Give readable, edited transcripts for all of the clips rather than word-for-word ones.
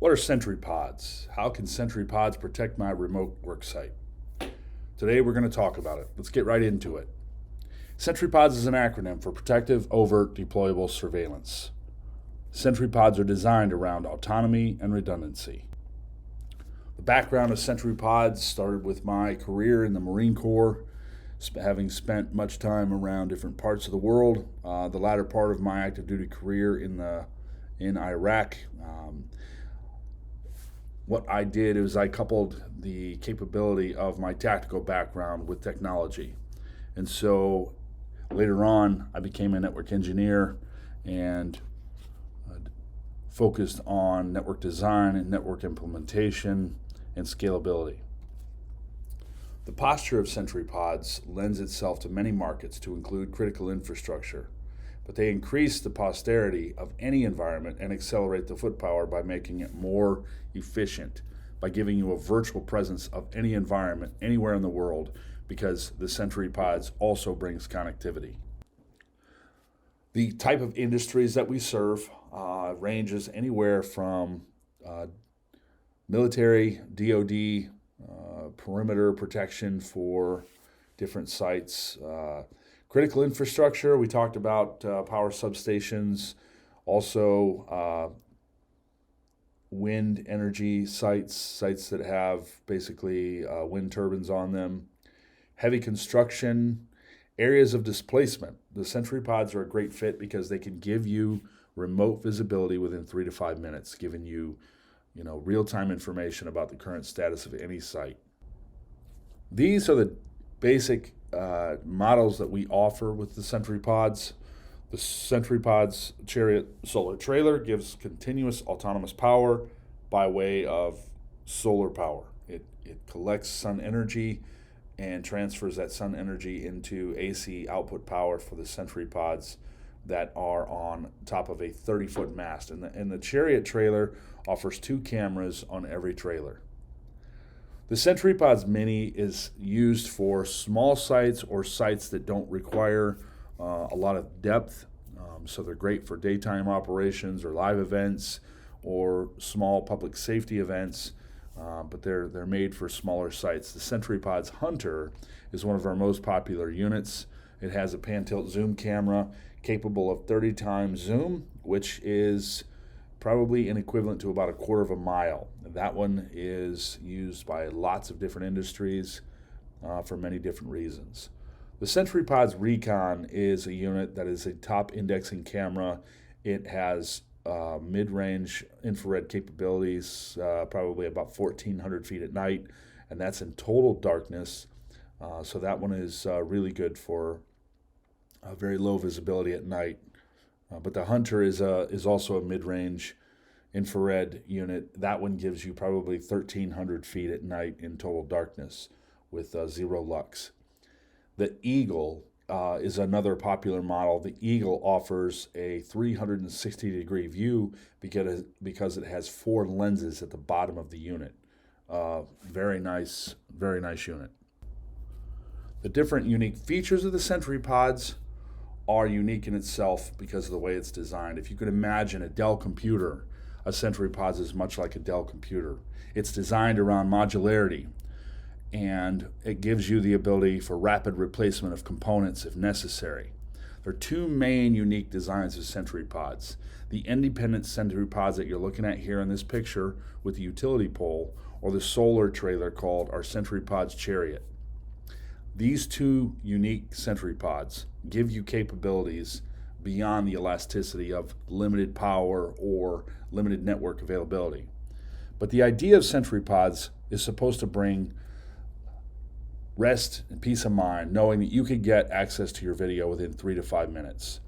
What are SentryPODs? How can SentryPODs protect my remote work site? Today we're going to talk about it. Let's get right into it. SentryPODs is an acronym for Protective Overt Deployable Surveillance. SentryPODs are designed around autonomy and redundancy. The background of SentryPODs started with my career in the Marine Corps, having spent much time around different parts of the world. The latter part of my active duty career in Iraq. What I did is I coupled the capability of my tactical background with technology. And so later on, I became a network engineer and focused on network design and network implementation and scalability. The posture of SentryPODs lends itself to many markets to include critical infrastructure, but they increase the posterity of any environment and accelerate the foot power by making it more efficient, by giving you a virtual presence of any environment anywhere in the world, because the SentryPODs also brings connectivity. The type of industries that we serve ranges anywhere from military, DoD, perimeter protection for different sites, critical infrastructure. We talked about power substations, also wind energy sites that have basically wind turbines on them, heavy construction, areas of displacement. The SentryPODs are a great fit because they can give you remote visibility within 3 to 5 minutes, giving you real-time information about the current status of any site. These are the basic models that we offer with the SentryPODs. The SentryPODs Chariot solar trailer gives continuous autonomous power by way of solar power. It collects sun energy and transfers that sun energy into AC output power for the SentryPODs that are on top of a 30-foot mast. And the Chariot trailer offers 2 cameras on every trailer. The SentryPODs Mini is used for small sites or sites that don't require a lot of depth. So they're great for daytime operations or live events or small public safety events, but they're made for smaller sites. The SentryPODs Hunter is one of our most popular units. It has a pan-tilt zoom camera capable of 30 times zoom, which is probably an equivalent to about 1/4 of a mile. That one is used by lots of different industries for many different reasons. The SentryPODs Recon is a unit that is a top indexing camera. It has mid-range infrared capabilities, probably about 1,400 feet at night, and that's in total darkness. So that one is really good for very low visibility at night. But the Hunter is also a mid-range infrared unit. That one gives you probably 1,300 feet at night in total darkness with 0 lux. The Eagle is another popular model. The Eagle offers a 360-degree view because it has 4 lenses at the bottom of the unit. Very nice unit. The different unique features of the SentryPODs are unique in itself because of the way it's designed. If you could imagine a Dell computer, a SentryPODs is much like a Dell computer. It's designed around modularity, and it gives you the ability for rapid replacement of components if necessary. There are 2 main unique designs of SentryPODs. The independent SentryPODs that you're looking at here in this picture with the utility pole, or the solar trailer called our SentryPODs Chariot. These 2 unique SentryPODs give you capabilities beyond the elasticity of limited power or limited network availability. But the idea of SentryPODs is supposed to bring rest and peace of mind, knowing that you can get access to your video within 3 to 5 minutes.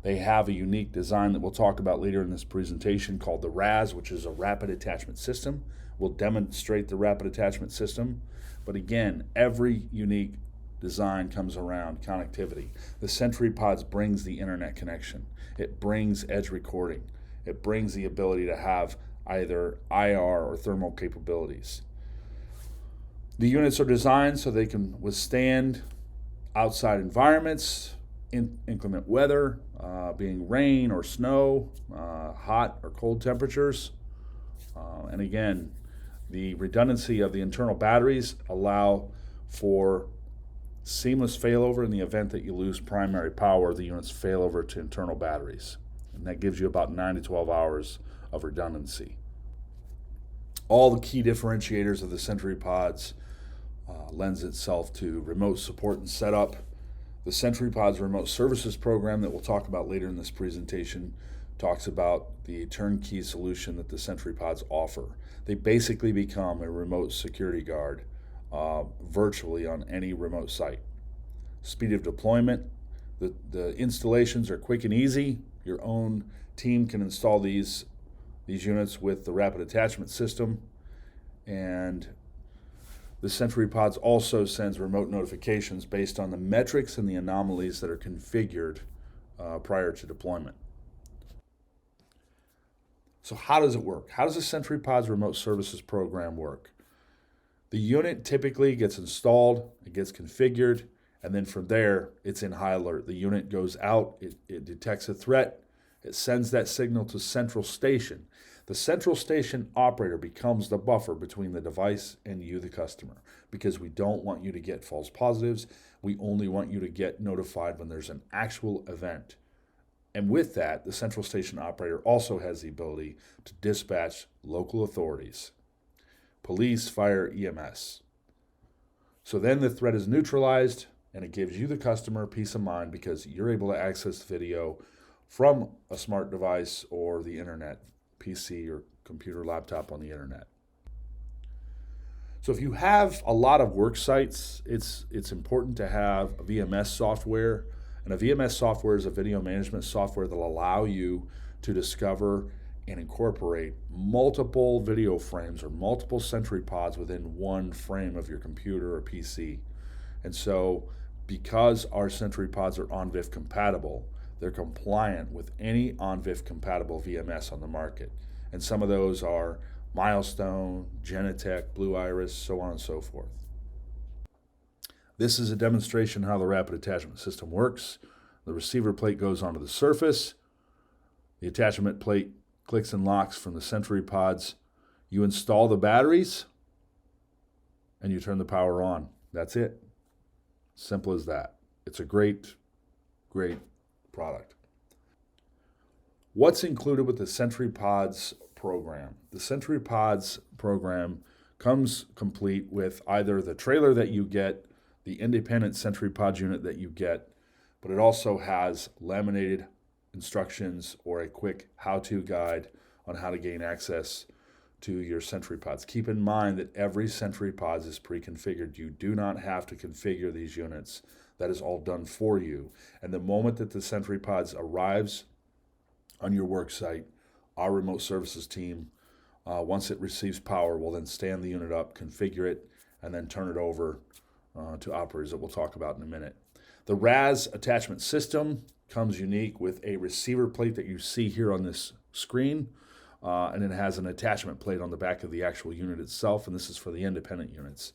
They have a unique design that we'll talk about later in this presentation called the RAS, which is a rapid attachment system. We'll demonstrate the rapid attachment system. But again, every unique design comes around connectivity. The SentryPODs brings the internet connection. It brings edge recording. It brings the ability to have either IR or thermal capabilities. The units are designed so they can withstand outside environments, inclement weather, being rain or snow, hot or cold temperatures. And again, the redundancy of the internal batteries allow for seamless failover in the event that you lose primary power. The units fail over to internal batteries, and that gives you about 9 to 12 hours of redundancy. All the key differentiators of the SentryPODS lends itself to remote support and setup. The SentryPODS Remote Services Program that we'll talk about later in this presentation talks about the turnkey solution that the SentryPODS offer. They basically become a remote security guard virtually on any remote site. Speed of deployment, the installations are quick and easy. Your own team can install these units with the rapid attachment system, and the SentryPODS also sends remote notifications based on the metrics and the anomalies that are configured prior to deployment. So how does it work? How does the SentryPODS Remote Services Program work? The unit typically gets installed, it gets configured, and then from there, it's in high alert. The unit goes out, it detects a threat, it sends that signal to central station. The central station operator becomes the buffer between the device and you, the customer, because we don't want you to get false positives. We only want you to get notified when there's an actual event. And with that, the central station operator also has the ability to dispatch local authorities, police, fire, EMS. So then the threat is neutralized, and it gives you, the customer, peace of mind because you're able to access video from a smart device or the internet, PC or computer, laptop on the internet. So if you have a lot of work sites, it's important to have a VMS software. And a VMS software is a video management software that will allow you to discover and incorporate multiple video frames or multiple SentryPODs within one frame of your computer or PC. And so because our SentryPODs are ONVIF compatible, they're compliant with any ONVIF compatible VMS on the market. And some of those are Milestone, Genetec, Blue Iris, so on and so forth. This is a demonstration how the rapid attachment system works. The receiver plate goes onto the surface. The attachment plate clicks and locks from the SentryPODs. You install the batteries, and you turn the power on. That's it. Simple as that. It's a great, great product. What's included with the SentryPODS program? The SentryPODS program comes complete with either the trailer that you get, the independent SentryPODS unit that you get, but it also has laminated instructions or a quick how-to guide on how to gain access to your SentryPODs. Keep in mind that every SentryPODs is pre-configured. You do not have to configure these units. That is all done for you. And the moment that the SentryPODs arrives on your work site, our remote services team, once it receives power, will then stand the unit up, configure it, and then turn it over to operators that we'll talk about in a minute. The RAS attachment system comes unique with a receiver plate that you see here on this screen, and it has an attachment plate on the back of the actual unit itself, and this is for the independent units.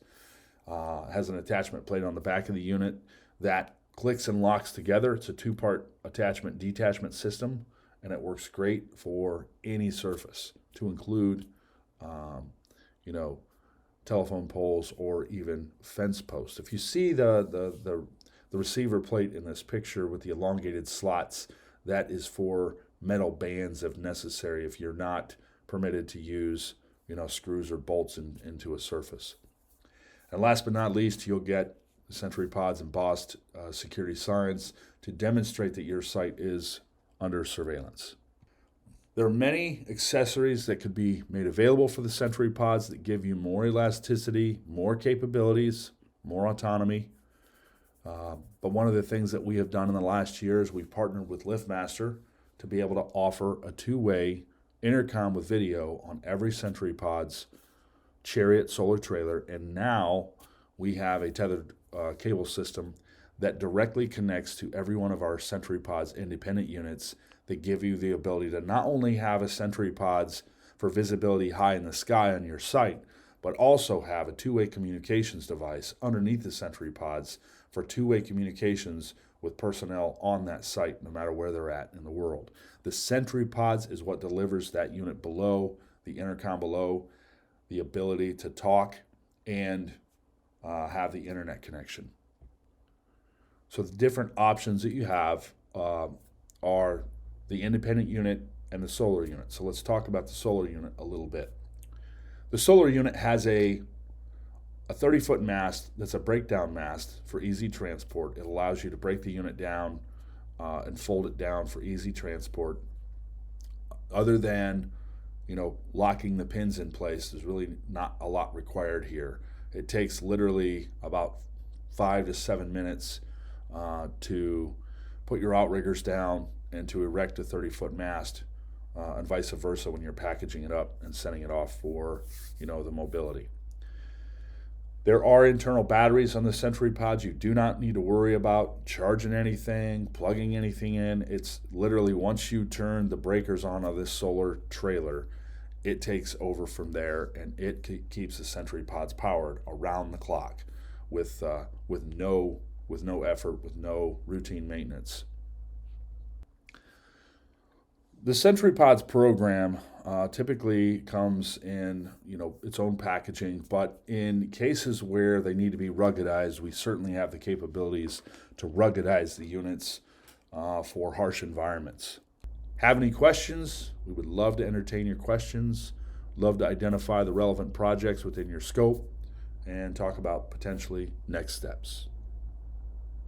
It has an attachment plate on the back of the unit that clicks and locks together. It's a two-part attachment detachment system, and it works great for any surface, to include, telephone poles or even fence posts. If you see the receiver plate in this picture with the elongated slots, that is for metal bands if necessary, if you're not permitted to use screws or bolts into a surface. And last but not least, you'll get the SentryPODs embossed security signs to demonstrate that your site is under surveillance. There are many accessories that could be made available for the SentryPODs that give you more elasticity, more capabilities, more autonomy. But one of the things that we have done in the last year is we've partnered with LiftMaster to be able to offer a two-way intercom with video on every SentryPODs Chariot solar trailer. And now we have a tethered cable system that directly connects to every one of our SentryPODs independent units that give you the ability to not only have a SentryPODs for visibility high in the sky on your site, but also have a two-way communications device underneath the SentryPODs for two-way communications with personnel on that site, no matter where they're at in the world. The SentryPODs is what delivers that unit below the intercom below, the ability to talk, and have the internet connection. So the different options that you have are the independent unit and the solar unit. So let's talk about the solar unit a little bit. The solar unit has a 30-foot mast that's a breakdown mast for easy transport. It allows you to break the unit down and fold it down for easy transport. Other than, locking the pins in place, there's really not a lot required here. It takes literally about 5 to 7 minutes to put your outriggers down and to erect a 30-foot mast, and vice versa when you're packaging it up and sending it off for, the mobility. There are internal batteries on the SentryPODS. You do not need to worry about charging anything, plugging anything in. It's literally once you turn the breakers on of this solar trailer, it takes over from there, and it keeps the SentryPODS powered around the clock with no effort, with no routine maintenance. The SentryPODS program typically comes in, its own packaging, but in cases where they need to be ruggedized, we certainly have the capabilities to ruggedize the units for harsh environments. Have any questions? We would love to entertain your questions, love to identify the relevant projects within your scope, and talk about potentially next steps.